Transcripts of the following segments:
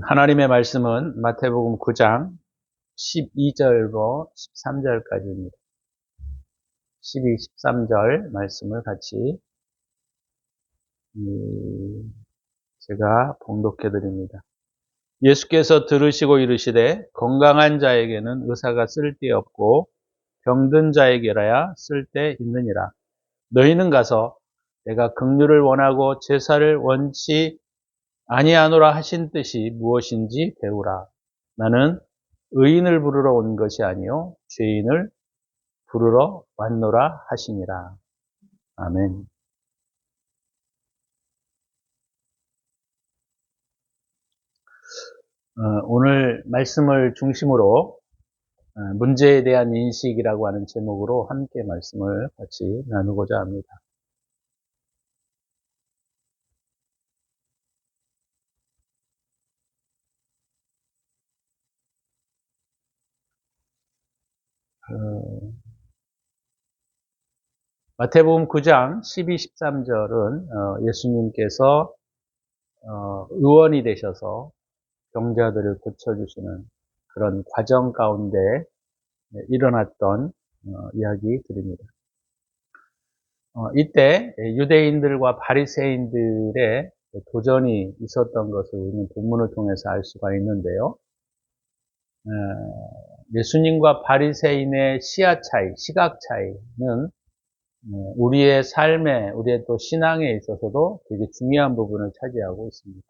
하나님의 말씀은 마태복음 9장 12절부터 13절까지입니다. 12, 13절 말씀을 같이 제가 봉독해 드립니다. 예수께서 들으시고 이르시되 건강한 자에게는 의사가 쓸데없고 병든 자에게라야 쓸데있느니라. 너희는 가서 내가 긍휼을 원하고 제사를 원치 아니하노라 하신 뜻이 무엇인지 배우라. 나는 의인을 부르러 온 것이 아니요 죄인을 부르러 왔노라 하시니라. 아멘. 오늘 말씀을 중심으로 문제에 대한 인식이라고 하는 제목으로 함께 말씀을 같이 나누고자 합니다. 마태복음 9장 12, 13절은 예수님께서 의원이 되셔서 병자들을 고쳐주시는 그런 과정 가운데 일어났던 이야기들입니다. 이때 유대인들과 바리새인들의 도전이 있었던 것을 우리는 본문을 통해서 알 수가 있는데요. 예수님과 바리새인의 시야 차이, 시각 차이는 우리의 삶에, 우리의 또 신앙에 있어서도 되게 중요한 부분을 차지하고 있습니다.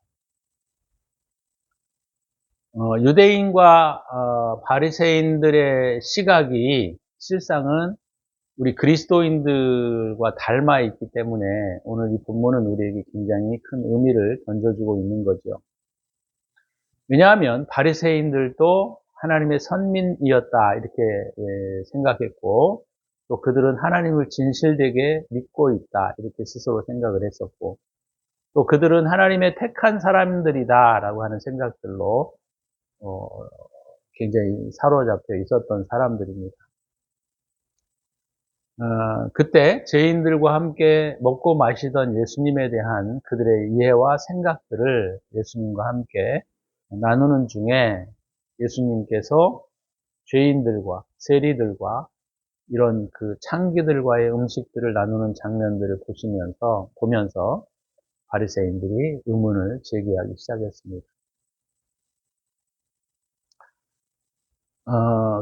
유대인과 바리새인들의 시각이 실상은 우리 그리스도인들과 닮아 있기 때문에 오늘 이 본문은 우리에게 굉장히 큰 의미를 던져주고 있는 거죠. 왜냐하면 바리새인들도 하나님의 선민이었다 이렇게 생각했고 또 그들은 하나님을 진실되게 믿고 있다 이렇게 스스로 생각을 했었고 또 그들은 하나님의 택한 사람들이다라고 하는 생각들로 굉장히 사로잡혀 있었던 사람들입니다. 그때 죄인들과 함께 먹고 마시던 예수님에 대한 그들의 이해와 생각들을 예수님과 함께 나누는 중에 예수님께서 죄인들과 세리들과 이런 그 창기들과의 음식들을 나누는 장면들을 보면서 바리새인들이 의문을 제기하기 시작했습니다.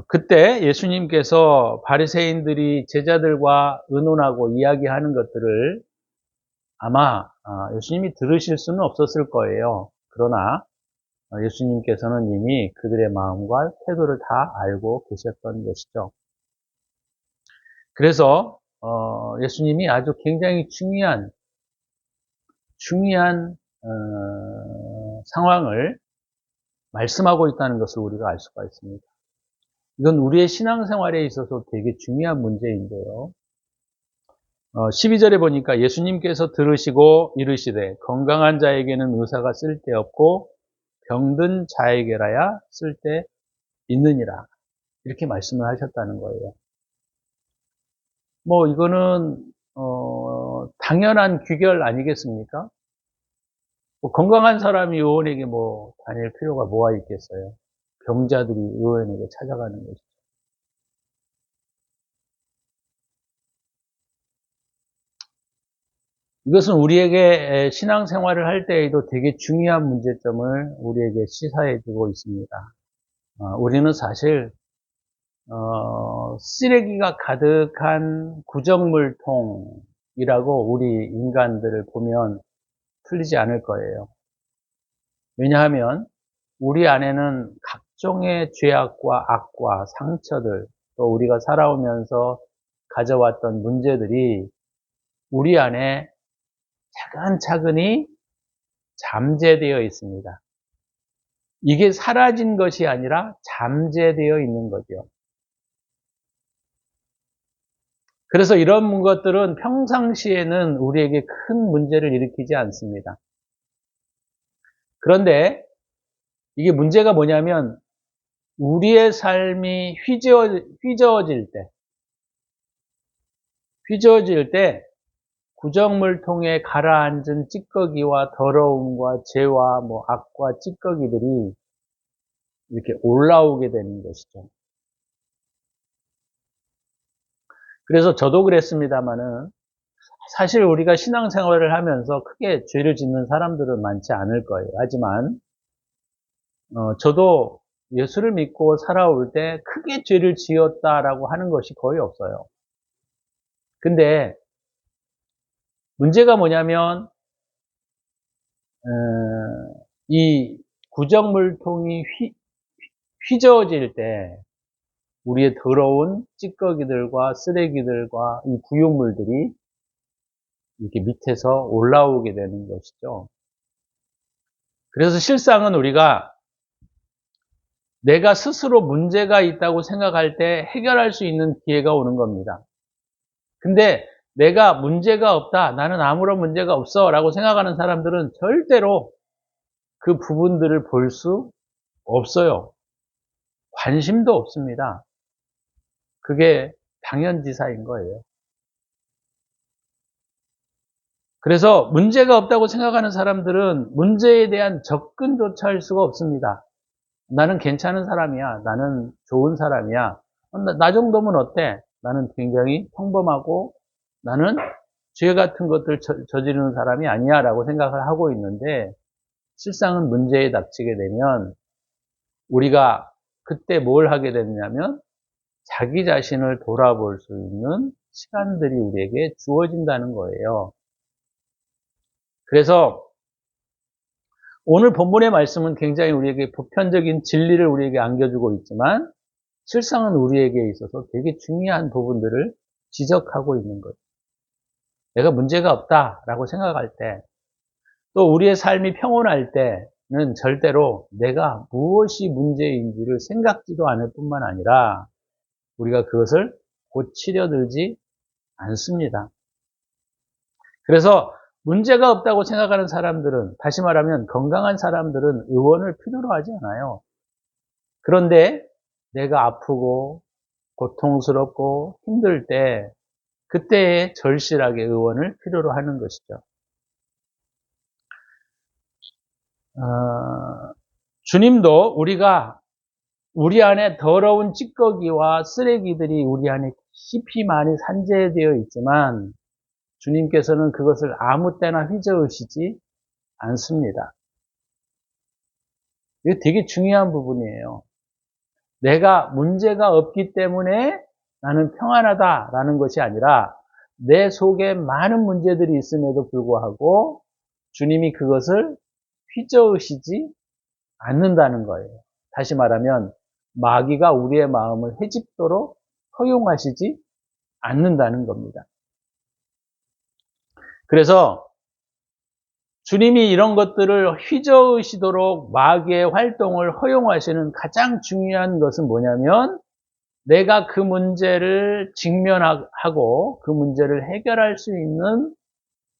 그때 예수님께서 바리새인들이 제자들과 의논하고 이야기하는 것들을 아마 예수님이 들으실 수는 없었을 거예요. 그러나 예수님께서는 이미 그들의 마음과 태도를 다 알고 계셨던 것이죠. 그래서 예수님이 아주 굉장히 중요한 상황을 말씀하고 있다는 것을 우리가 알 수가 있습니다. 이건 우리의 신앙생활에 있어서 되게 중요한 문제인데요. 12절에 보니까 예수님께서 들으시고 이르시되 건강한 자에게는 의사가 쓸데없고 병든 자에게라야 쓸데있느니라 이렇게 말씀을 하셨다는 거예요. 이거는 당연한 귀결 아니겠습니까? 건강한 사람이 의원에게 다닐 필요가 뭐가 있겠어요? 병자들이 의원에게 찾아가는 것이죠. 이것은 우리에게 신앙생활을 할 때에도 되게 중요한 문제점을 우리에게 시사해 주고 있습니다. 우리는 사실 쓰레기가 가득한 구정물통이라고 우리 인간들을 보면 틀리지 않을 거예요. 왜냐하면 우리 안에는 각종의 죄악과 악과 상처들 또 우리가 살아오면서 가져왔던 문제들이 우리 안에 차근차근히 잠재되어 있습니다. 이게 사라진 것이 아니라 잠재되어 있는 거죠. 그래서 이런 것들은 평상시에는 우리에게 큰 문제를 일으키지 않습니다. 그런데 이게 문제가 뭐냐면 우리의 삶이 휘저어질 때 구정물통에 가라앉은 찌꺼기와 더러움과 죄와 악과 찌꺼기들이 이렇게 올라오게 되는 것이죠. 그래서 저도 그랬습니다마는 사실 우리가 신앙생활을 하면서 크게 죄를 짓는 사람들은 많지 않을 거예요. 하지만 저도 예수를 믿고 살아올 때 크게 죄를 지었다라고 하는 것이 거의 없어요. 근데 문제가 뭐냐면 이 구정물통이 휘저어질 때 우리의 더러운 찌꺼기들과 쓰레기들과 이 구유물들이 이렇게 밑에서 올라오게 되는 것이죠. 그래서 실상은 우리가 내가 스스로 문제가 있다고 생각할 때 해결할 수 있는 기회가 오는 겁니다. 근데 내가 문제가 없다, 나는 아무런 문제가 없어 라고 생각하는 사람들은 절대로 그 부분들을 볼 수 없어요. 관심도 없습니다. 그게 당연지사인 거예요. 그래서 문제가 없다고 생각하는 사람들은 문제에 대한 접근조차 할 수가 없습니다. 나는 괜찮은 사람이야. 나는 좋은 사람이야. 나 정도면 어때? 나는 굉장히 평범하고 나는 죄 같은 것들 저지르는 사람이 아니야 라고 생각을 하고 있는데 실상은 문제에 닥치게 되면 우리가 그때 뭘 하게 되냐면 자기 자신을 돌아볼 수 있는 시간들이 우리에게 주어진다는 거예요. 그래서 오늘 본문의 말씀은 굉장히 우리에게 보편적인 진리를 우리에게 안겨주고 있지만 실상은 우리에게 있어서 되게 중요한 부분들을 지적하고 있는 거예요. 내가 문제가 없다라고 생각할 때, 또 우리의 삶이 평온할 때는 절대로 내가 무엇이 문제인지를 생각지도 않을 뿐만 아니라 우리가 그것을 고치려 들지 않습니다. 그래서 문제가 없다고 생각하는 사람들은, 다시 말하면 건강한 사람들은 의원을 필요로 하지 않아요. 그런데 내가 아프고 고통스럽고 힘들 때 그때에 절실하게 의원을 필요로 하는 것이죠. 주님도 우리 안에 더러운 찌꺼기와 쓰레기들이 우리 안에 깊이 많이 산재되어 있지만 주님께서는 그것을 아무 때나 휘저으시지 않습니다. 이게 되게 중요한 부분이에요. 내가 문제가 없기 때문에 나는 평안하다라는 것이 아니라 내 속에 많은 문제들이 있음에도 불구하고 주님이 그것을 휘저으시지 않는다는 거예요. 다시 말하면 마귀가 우리의 마음을 헤집도록 허용하시지 않는다는 겁니다. 그래서 주님이 이런 것들을 휘저으시도록 마귀의 활동을 허용하시는 가장 중요한 것은 뭐냐면 내가 그 문제를 직면하고 그 문제를 해결할 수 있는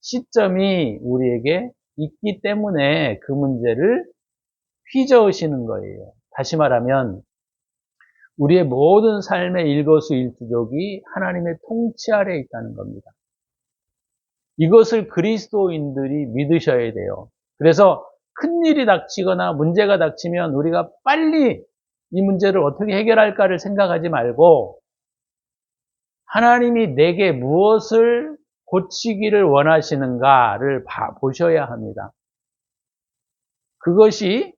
시점이 우리에게 있기 때문에 그 문제를 휘저으시는 거예요. 다시 말하면 우리의 모든 삶의 일거수일투족이 하나님의 통치 아래에 있다는 겁니다. 이것을 그리스도인들이 믿으셔야 돼요. 그래서 큰일이 닥치거나 문제가 닥치면 우리가 빨리 이 문제를 어떻게 해결할까를 생각하지 말고 하나님이 내게 무엇을 고치기를 원하시는가를 보셔야 합니다. 그것이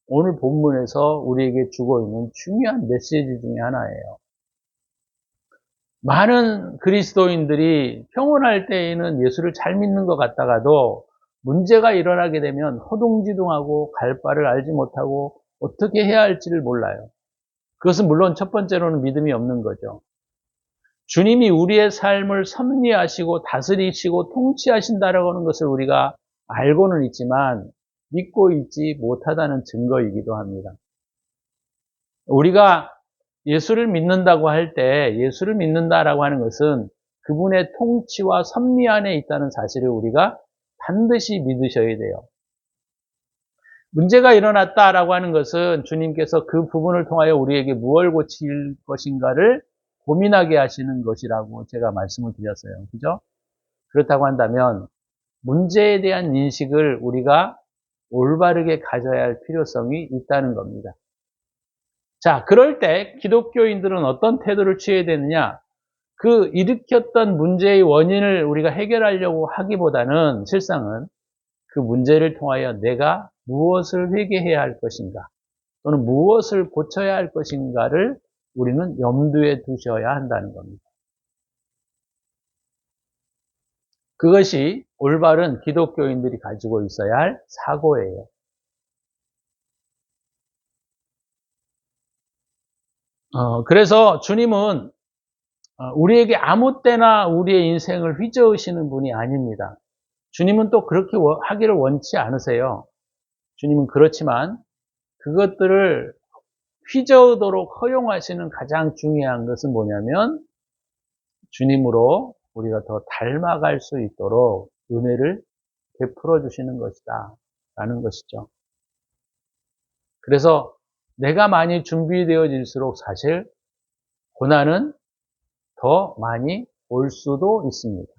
오늘 본문에서 우리에게 주고 있는 중요한 메시지 중에 하나예요. 많은 그리스도인들이 평온할 때에는 예수를 잘 믿는 것 같다가도 문제가 일어나게 되면 허둥지둥하고 갈 바를 알지 못하고 어떻게 해야 할지를 몰라요. 그것은 물론 첫 번째로는 믿음이 없는 거죠. 주님이 우리의 삶을 섭리하시고 다스리시고 통치하신다라고 하는 것을 우리가 알고는 있지만 믿고 있지 못하다는 증거이기도 합니다. 우리가 예수를 믿는다고 할 때 예수를 믿는다라고 하는 것은 그분의 통치와 섭리 안에 있다는 사실을 우리가 반드시 믿으셔야 돼요. 문제가 일어났다라고 하는 것은 주님께서 그 부분을 통하여 우리에게 무엇을 고칠 것인가를 고민하게 하시는 것이라고 제가 말씀을 드렸어요. 그죠? 그렇다고 한다면 문제에 대한 인식을 우리가 올바르게 가져야 할 필요성이 있다는 겁니다. 자, 그럴 때 기독교인들은 어떤 태도를 취해야 되느냐? 그 일으켰던 문제의 원인을 우리가 해결하려고 하기보다는 실상은 그 문제를 통하여 내가 무엇을 회개해야 할 것인가 또는 무엇을 고쳐야 할 것인가를 우리는 염두에 두셔야 한다는 겁니다. 그것이 올바른 기독교인들이 가지고 있어야 할 사고예요. 그래서 주님은 우리에게 아무 때나 우리의 인생을 휘저으시는 분이 아닙니다. 주님은 또 그렇게 하기를 원치 않으세요. 주님은 그렇지만 그것들을 휘저으도록 허용하시는 가장 중요한 것은 뭐냐면 주님으로 우리가 더 닮아갈 수 있도록 은혜를 베풀어 주시는 것이다 라는 것이죠. 그래서 내가 많이 준비되어질수록 사실 고난은 더 많이 올 수도 있습니다.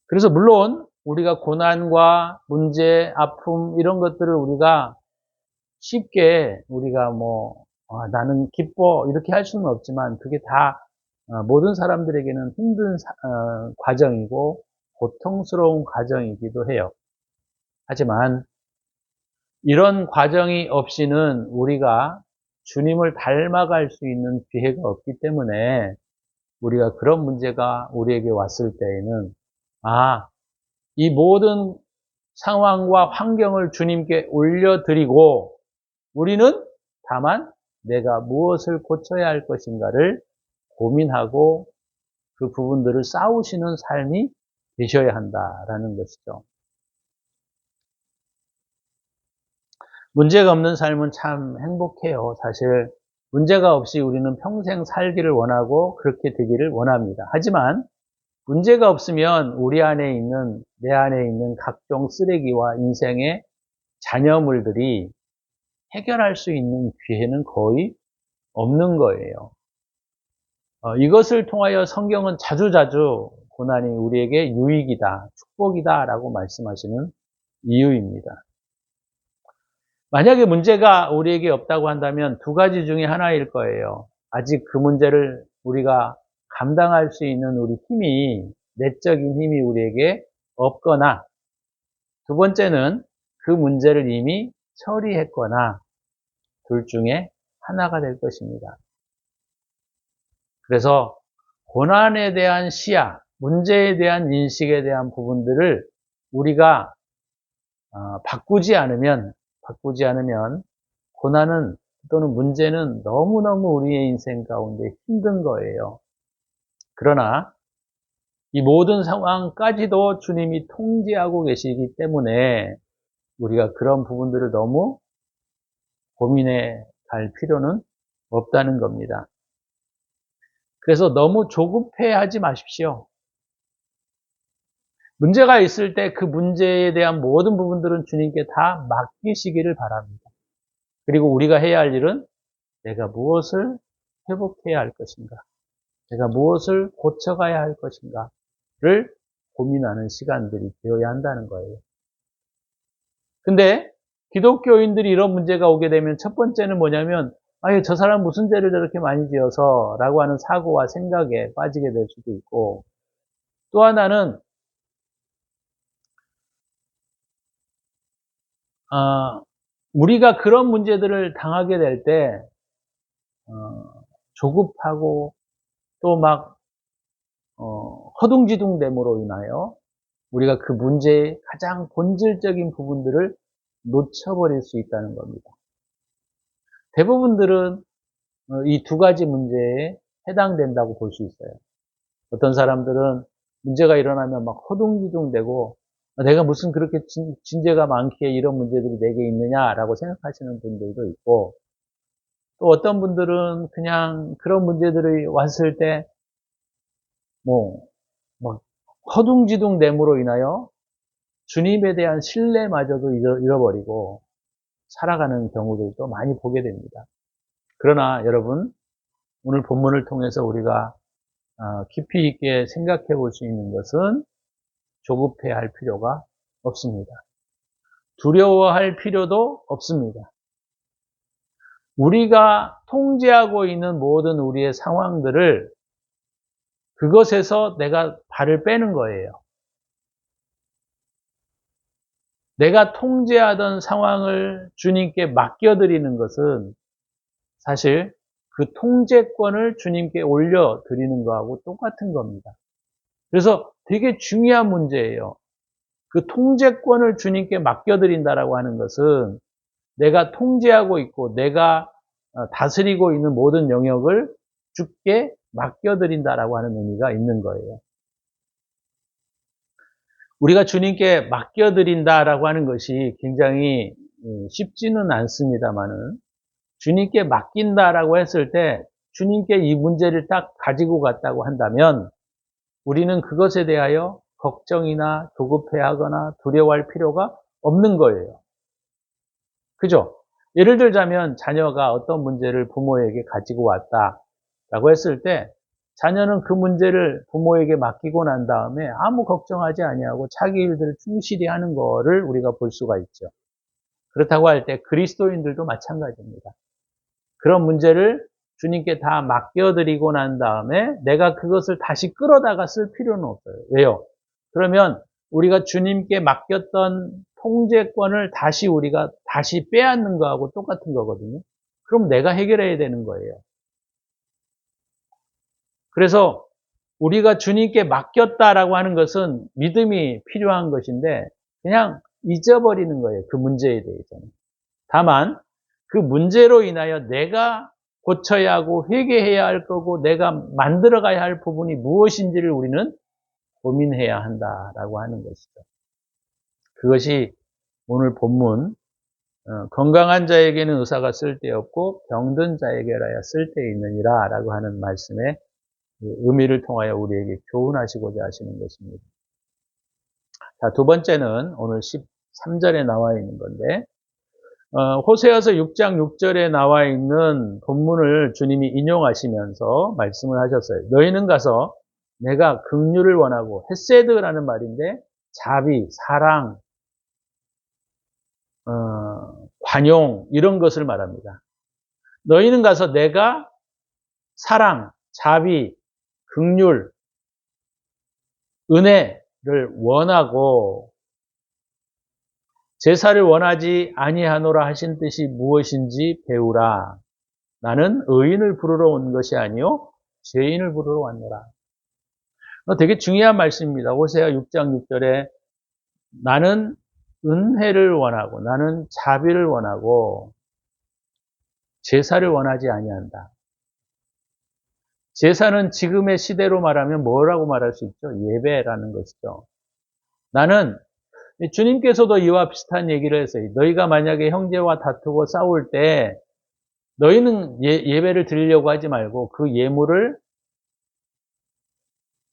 그래서 물론 우리가 고난과 문제, 아픔 이런 것들을 우리가 쉽게 우리가 나는 기뻐 이렇게 할 수는 없지만 그게 다 모든 사람들에게는 힘든 과정이고 고통스러운 과정이기도 해요. 하지만 이런 과정이 없이는 우리가 주님을 닮아갈 수 있는 기회가 없기 때문에 우리가 그런 문제가 우리에게 왔을 때에는 이 모든 상황과 환경을 주님께 올려드리고 우리는 다만 내가 무엇을 고쳐야 할 것인가를 고민하고 그 부분들을 싸우시는 삶이 되셔야 한다라는 것이죠. 문제가 없는 삶은 참 행복해요. 사실 문제가 없이 우리는 평생 살기를 원하고 그렇게 되기를 원합니다. 하지만 문제가 없으면 내 안에 있는 각종 쓰레기와 인생의 잔여물들이 해결할 수 있는 기회는 거의 없는 거예요. 이것을 통하여 성경은 자주자주 고난이 우리에게 유익이다, 축복이다 라고 말씀하시는 이유입니다. 만약에 문제가 우리에게 없다고 한다면 두 가지 중에 하나일 거예요. 아직 그 문제를 우리가 감당할 수 있는 내적인 힘이 우리에게 없거나 두 번째는 그 문제를 이미 처리했거나 둘 중에 하나가 될 것입니다. 그래서 고난에 대한 시야, 문제에 대한 인식에 대한 부분들을 우리가 바꾸지 않으면 고난은 또는 문제는 너무너무 우리의 인생 가운데 힘든 거예요. 그러나 이 모든 상황까지도 주님이 통제하고 계시기 때문에 우리가 그런 부분들을 너무 고민해 갈 필요는 없다는 겁니다. 그래서 너무 조급해 하지 마십시오. 문제가 있을 때 그 문제에 대한 모든 부분들은 주님께 다 맡기시기를 바랍니다. 그리고 우리가 해야 할 일은 내가 무엇을 회복해야 할 것인가, 내가 무엇을 고쳐가야 할 것인가를 고민하는 시간들이 되어야 한다는 거예요. 근데 기독교인들이 이런 문제가 오게 되면 첫 번째는 뭐냐면 저 사람 무슨 죄를 저렇게 많이 지어서 라고 하는 사고와 생각에 빠지게 될 수도 있고 또 하나는 우리가 그런 문제들을 당하게 될 때 조급하고 또 막 허둥지둥됨으로 인하여 우리가 그 문제의 가장 본질적인 부분들을 놓쳐버릴 수 있다는 겁니다. 대부분들은 이 두 가지 문제에 해당된다고 볼 수 있어요. 어떤 사람들은 문제가 일어나면 막 허둥지둥대고 내가 무슨 그렇게 진죄가 많기에 이런 문제들이 내게 있느냐라고 생각하시는 분들도 있고 또 어떤 분들은 그냥 그런 문제들이 왔을 때 막 허둥지둥됨으로 인하여 주님에 대한 신뢰마저도 잃어버리고 살아가는 경우들도 많이 보게 됩니다. 그러나 여러분, 오늘 본문을 통해서 우리가 깊이 있게 생각해 볼 수 있는 것은 조급해야 할 필요가 없습니다. 두려워할 필요도 없습니다. 우리가 통제하고 있는 모든 우리의 상황들을 그것에서 내가 발을 빼는 거예요. 내가 통제하던 상황을 주님께 맡겨드리는 것은 사실 그 통제권을 주님께 올려드리는 거하고 똑같은 겁니다. 그래서 되게 중요한 문제예요. 그 통제권을 주님께 맡겨드린다라고 하는 것은 내가 통제하고 있고 내가 다스리고 있는 모든 영역을 주께 맡겨드린다라고 하는 의미가 있는 거예요. 우리가 주님께 맡겨드린다라고 하는 것이 굉장히 쉽지는 않습니다만은 주님께 맡긴다라고 했을 때 주님께 이 문제를 딱 가지고 갔다고 한다면 우리는 그것에 대하여 걱정이나 조급해하거나 두려워할 필요가 없는 거예요. 그죠? 예를 들자면 자녀가 어떤 문제를 부모에게 가지고 왔다라고 했을 때 자녀는 그 문제를 부모에게 맡기고 난 다음에 아무 걱정하지 아니하고 자기 일들을 충실히 하는 거를 우리가 볼 수가 있죠. 그렇다고 할 때 그리스도인들도 마찬가지입니다. 그런 문제를 주님께 다 맡겨드리고 난 다음에 내가 그것을 다시 끌어다가 쓸 필요는 없어요. 왜요? 그러면 우리가 주님께 맡겼던 통제권을 우리가 다시 빼앗는 거하고 똑같은 거거든요. 그럼 내가 해결해야 되는 거예요. 그래서 우리가 주님께 맡겼다라고 하는 것은 믿음이 필요한 것인데 그냥 잊어버리는 거예요. 그 문제에 대해서는. 다만 그 문제로 인하여 내가 고쳐야 하고 회개해야 할 거고 내가 만들어가야 할 부분이 무엇인지를 우리는 고민해야 한다라고 하는 것이죠. 그것이 오늘 본문 건강한 자에게는 의사가 쓸데없고 병든 자에게라야 쓸데있느니라 라고 하는 말씀의 의미를 통하여 우리에게 교훈하시고자 하시는 것입니다. 자, 두 번째는 오늘 13절에 나와 있는 건데 호세아서 6장 6절에 나와 있는 본문을 주님이 인용하시면서 말씀을 하셨어요. 너희는 가서 내가 긍휼을 원하고 헤세드라는 말인데 자비, 사랑, 관용 이런 것을 말합니다. 너희는 가서 내가 사랑, 자비, 긍휼, 은혜를 원하고 제사를 원하지 아니하노라 하신 뜻이 무엇인지 배우라. 나는 의인을 부르러 온 것이 아니요 죄인을 부르러 왔노라. 되게 중요한 말씀입니다. 호세아 6장 6절에 나는 은혜를 원하고 나는 자비를 원하고 제사를 원하지 아니한다. 제사는 지금의 시대로 말하면 뭐라고 말할 수 있죠? 예배라는 것이죠. 나는 주님께서도 이와 비슷한 얘기를 했어요. 너희가 만약에 형제와 다투고 싸울 때 너희는 예배를 드리려고 하지 말고 그 예물을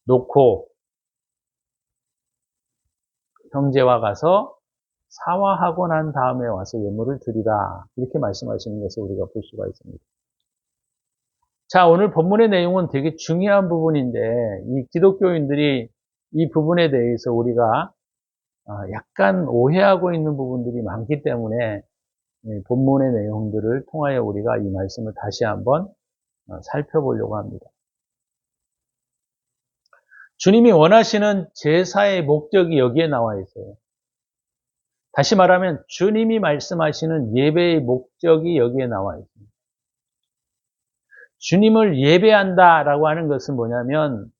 놓고 형제와 가서 사화하고 난 다음에 와서 예물을 드리라. 이렇게 말씀하시는 것을 우리가 볼 수가 있습니다. 자, 오늘 본문의 내용은 되게 중요한 부분인데 이 기독교인들이 이 부분에 대해서 우리가 약간 오해하고 있는 부분들이 많기 때문에 본문의 내용들을 통하여 우리가 이 말씀을 다시 한번 살펴보려고 합니다. 주님이 원하시는 제사의 목적이 여기에 나와 있어요. 다시 말하면 주님이 말씀하시는 예배의 목적이 여기에 나와 있습니다. 주님을 예배한다라고 하는 것은 뭐냐면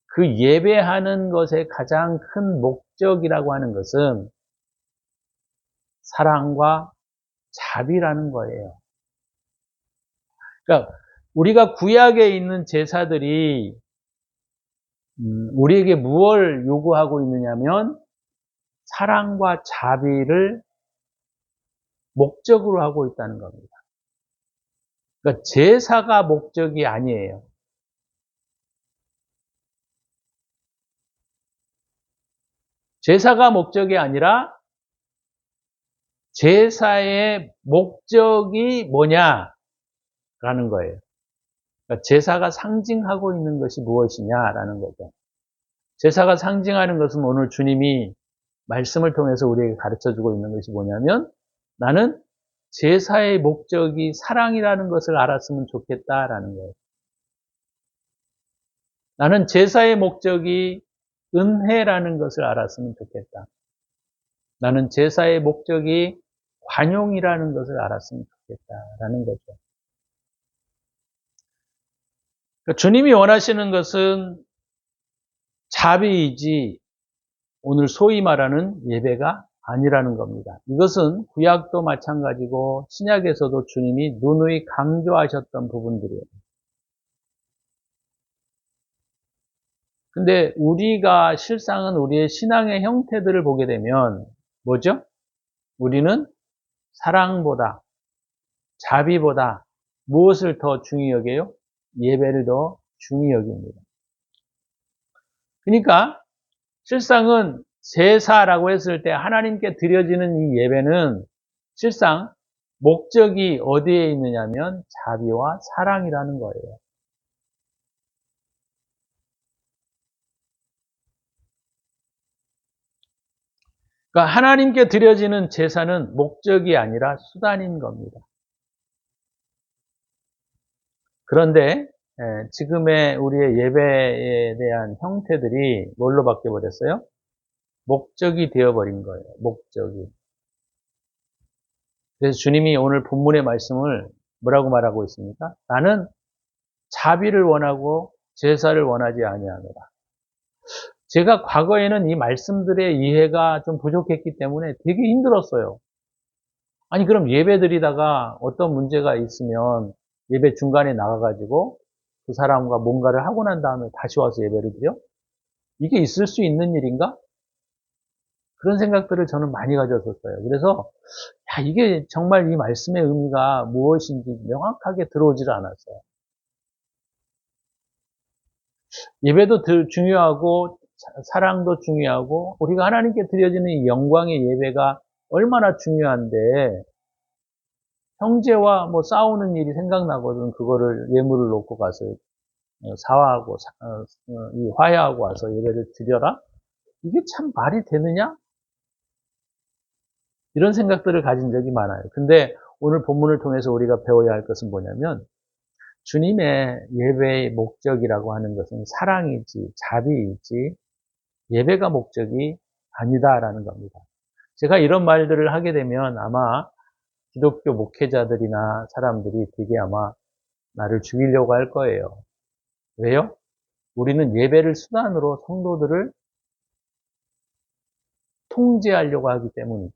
그 예배하는 것의 가장 큰 목적이라고 하는 것은 사랑과 자비라는 거예요. 그러니까 우리가 구약에 있는 제사들이 우리에게 무엇을 요구하고 있느냐면 사랑과 자비를 목적으로 하고 있다는 겁니다. 그러니까 제사가 목적이 아니에요. 제사가 목적이 아니라 제사의 목적이 뭐냐라는 거예요. 그러니까 제사가 상징하고 있는 것이 무엇이냐라는 거죠. 제사가 상징하는 것은 오늘 주님이 말씀을 통해서 우리에게 가르쳐주고 있는 것이 뭐냐면 나는 제사의 목적이 사랑이라는 것을 알았으면 좋겠다라는 거예요. 나는 제사의 목적이 은혜라는 것을 알았으면 좋겠다. 나는 제사의 목적이 관용이라는 것을 알았으면 좋겠다라는 거죠. 그러니까 주님이 원하시는 것은 자비이지 오늘 소위 말하는 예배가 아니라는 겁니다. 이것은 구약도 마찬가지고 신약에서도 주님이 누누이 강조하셨던 부분들이에요. 근데 우리가 실상은 우리의 신앙의 형태들을 보게 되면 뭐죠? 우리는 사랑보다 자비보다 무엇을 더 중히 여겨요? 예배를 더 중히 여깁니다. 그러니까 실상은 제사라고 했을 때 하나님께 드려지는 이 예배는 실상 목적이 어디에 있느냐면 자비와 사랑이라는 거예요. 그러니까 하나님께 드려지는 제사는 목적이 아니라 수단인 겁니다. 그런데 지금의 우리의 예배에 대한 형태들이 뭘로 바뀌어버렸어요? 목적이 되어버린 거예요. 목적이. 그래서 주님이 오늘 본문의 말씀을 뭐라고 말하고 있습니까? 나는 자비를 원하고 제사를 원하지 아니하노라. 제가 과거에는 이 말씀들의 이해가 좀 부족했기 때문에 되게 힘들었어요. 아니 그럼 예배 드리다가 어떤 문제가 있으면 예배 중간에 나가가지고 그 사람과 뭔가를 하고 난 다음에 다시 와서 예배를 드려? 이게 있을 수 있는 일인가? 그런 생각들을 저는 많이 가졌었어요. 그래서 이게 정말 이 말씀의 의미가 무엇인지 명확하게 들어오질 않았어요. 예배도 중요하고 사랑도 중요하고 우리가 하나님께 드려지는 이 영광의 예배가 얼마나 중요한데 형제와 뭐 싸우는 일이 생각나거든 그거를 예물을 놓고 가서 사화하고 이 화해하고 와서 예배를 드려라? 이게 참 말이 되느냐? 이런 생각들을 가진 적이 많아요. 근데 오늘 본문을 통해서 우리가 배워야 할 것은 뭐냐면 주님의 예배의 목적이라고 하는 것은 사랑이지 자비이지 예배가 목적이 아니다라는 겁니다. 제가 이런 말들을 하게 되면 아마 기독교 목회자들이나 사람들이 되게 아마 나를 죽이려고 할 거예요. 왜요? 우리는 예배를 수단으로 성도들을 통제하려고 하기 때문이죠.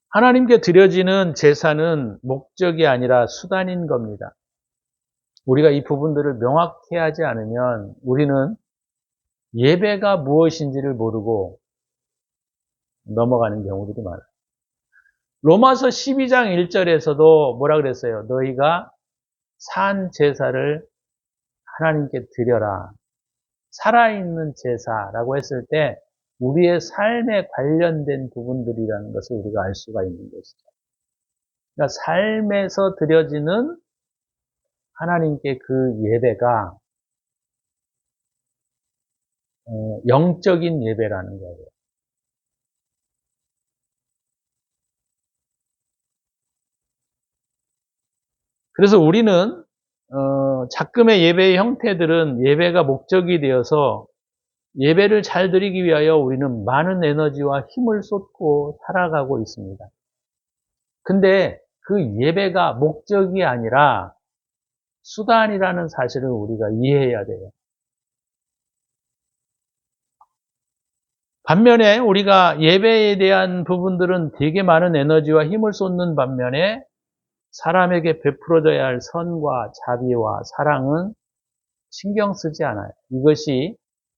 하나님께 드려지는 제사는 목적이 아니라 수단인 겁니다. 우리가 이 부분들을 명확히 하지 않으면 우리는 예배가 무엇인지를 모르고 넘어가는 경우들이 많아요. 로마서 12장 1절에서도 뭐라 그랬어요? 너희가 산 제사를 하나님께 드려라. 살아있는 제사라고 했을 때 우리의 삶에 관련된 부분들이라는 것을 우리가 알 수가 있는 것이죠. 그러니까 삶에서 드려지는 하나님께 그 예배가 영적인 예배라는 거예요. 그래서 우리는 작금의 예배의 형태들은 예배가 목적이 되어서 예배를 잘 드리기 위하여 우리는 많은 에너지와 힘을 쏟고 살아가고 있습니다. 근데 그 예배가 목적이 아니라 수단이라는 사실을 우리가 이해해야 돼요. 반면에 우리가 예배에 대한 부분들은 되게 많은 에너지와 힘을 쏟는 반면에 사람에게 베풀어져야 할 선과 자비와 사랑은 신경 쓰지 않아요. 이것이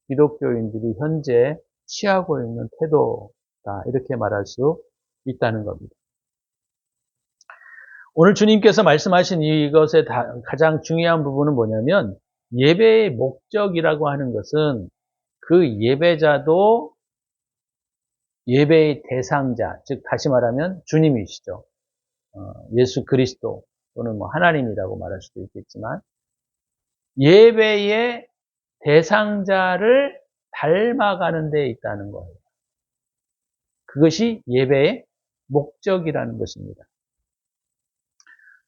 기독교인들이 현재 취하고 있는 태도다. 이렇게 말할 수 있다는 겁니다. 오늘 주님께서 말씀하신 이것의 가장 중요한 부분은 뭐냐면 예배의 목적이라고 하는 것은 그 예배자도 예배의 대상자, 즉 다시 말하면 주님이시죠. 예수 그리스도 또는 뭐 하나님이라고 말할 수도 있겠지만 예배의 대상자를 닮아가는 데 있다는 거예요. 그것이 예배의 목적이라는 것입니다.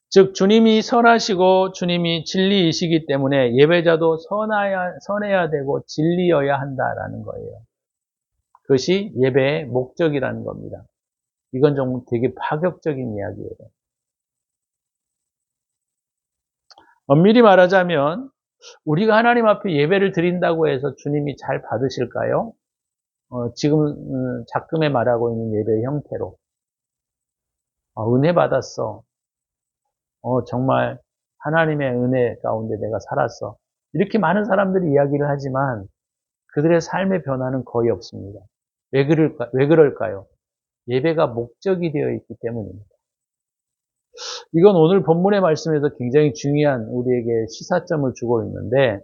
즉 주님이 선하시고 주님이 진리이시기 때문에 예배자도 선해야 되고 진리여야 한다라는 거예요. 그것이 예배의 목적이라는 겁니다. 이건 좀 되게 파격적인 이야기예요. 엄밀히 말하자면 우리가 하나님 앞에 예배를 드린다고 해서 주님이 잘 받으실까요? 지금 작금에 말하고 있는 예배의 형태로 은혜 받았어. 정말 하나님의 은혜 가운데 내가 살았어. 이렇게 많은 사람들이 이야기를 하지만 그들의 삶의 변화는 거의 없습니다. 왜 그럴까요? 예배가 목적이 되어 있기 때문입니다. 이건 오늘 본문의 말씀에서 굉장히 중요한 우리에게 시사점을 주고 있는데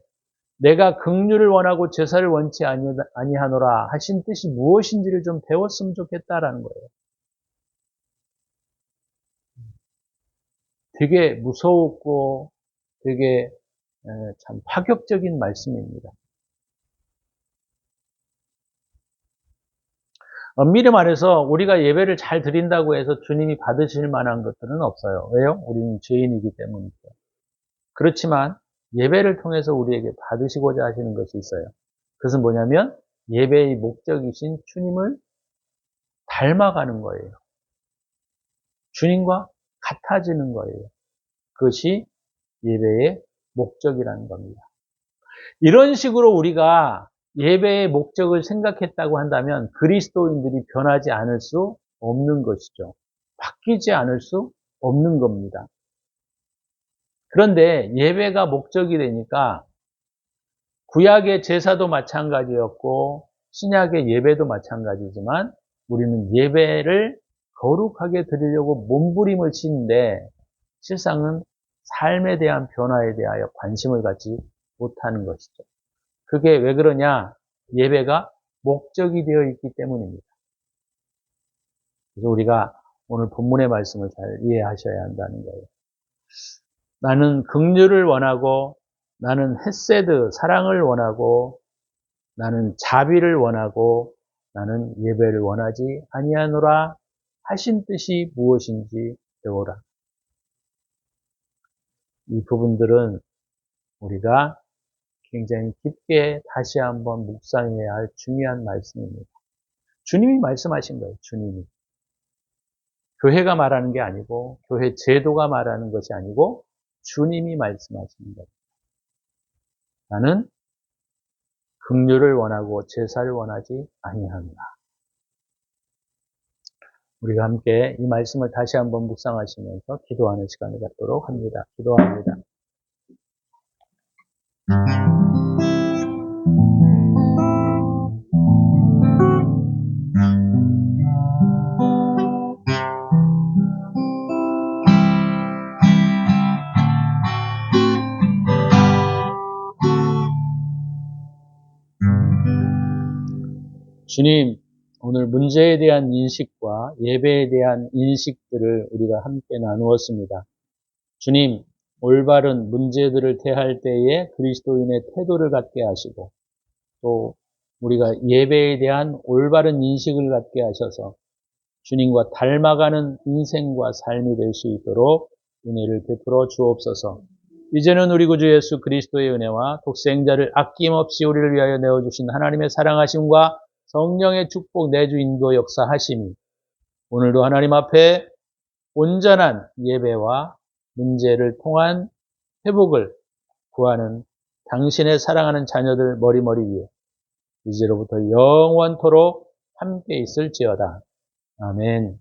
내가 긍휼을 원하고 제사를 원치 아니하노라 하신 뜻이 무엇인지를 좀 배웠으면 좋겠다라는 거예요. 되게 무서웠고 되게 참 파격적인 말씀입니다. 엄밀히 말해서 우리가 예배를 잘 드린다고 해서 주님이 받으실 만한 것들은 없어요. 왜요? 우리는 죄인이기 때문이죠. 그렇지만 예배를 통해서 우리에게 받으시고자 하시는 것이 있어요. 그것은 뭐냐면 예배의 목적이신 주님을 닮아가는 거예요. 주님과 같아지는 거예요. 그것이 예배의 목적이라는 겁니다. 이런 식으로 우리가 예배의 목적을 생각했다고 한다면 그리스도인들이 변하지 않을 수 없는 것이죠. 바뀌지 않을 수 없는 겁니다. 그런데 예배가 목적이 되니까 구약의 제사도 마찬가지였고 신약의 예배도 마찬가지지만 우리는 예배를 거룩하게 드리려고 몸부림을 치는데 실상은 삶에 대한 변화에 대하여 관심을 갖지 못하는 것이죠. 그게 왜 그러냐? 예배가 목적이 되어 있기 때문입니다. 그래서 우리가 오늘 본문의 말씀을 잘 이해하셔야 한다는 거예요. 나는 긍휼을 원하고 나는 헤세드, 사랑을 원하고 나는 자비를 원하고 나는 예배를 원하지 아니하노라 하신 뜻이 무엇인지 배워라. 이 부분들은 우리가 굉장히 깊게 다시 한번 묵상해야 할 중요한 말씀입니다. 주님이 말씀하신 거예요. 주님이. 교회가 말하는 게 아니고 교회 제도가 말하는 것이 아니고 주님이 말씀하시는 거예요. 나는 긍휼을 원하고 제사를 원하지 아니하노라. 우리가 함께 이 말씀을 다시 한번 묵상하시면서 기도하는 시간을 갖도록 합니다. 기도합니다. 주님, 오늘 문제에 대한 인식과 예배에 대한 인식들을 우리가 함께 나누었습니다. 주님, 올바른 문제들을 대할 때에 그리스도인의 태도를 갖게 하시고 또 우리가 예배에 대한 올바른 인식을 갖게 하셔서 주님과 닮아가는 인생과 삶이 될 수 있도록 은혜를 베풀어 주옵소서. 이제는 우리 구주 예수 그리스도의 은혜와 독생자를 아낌없이 우리를 위하여 내어주신 하나님의 사랑하심과 성령의 축복 내주 인도 역사하심이 오늘도 하나님 앞에 온전한 예배와 문제를 통한 회복을 구하는 당신의 사랑하는 자녀들 머리머리 위에 이제로부터 영원토록 함께 있을지어다. 아멘.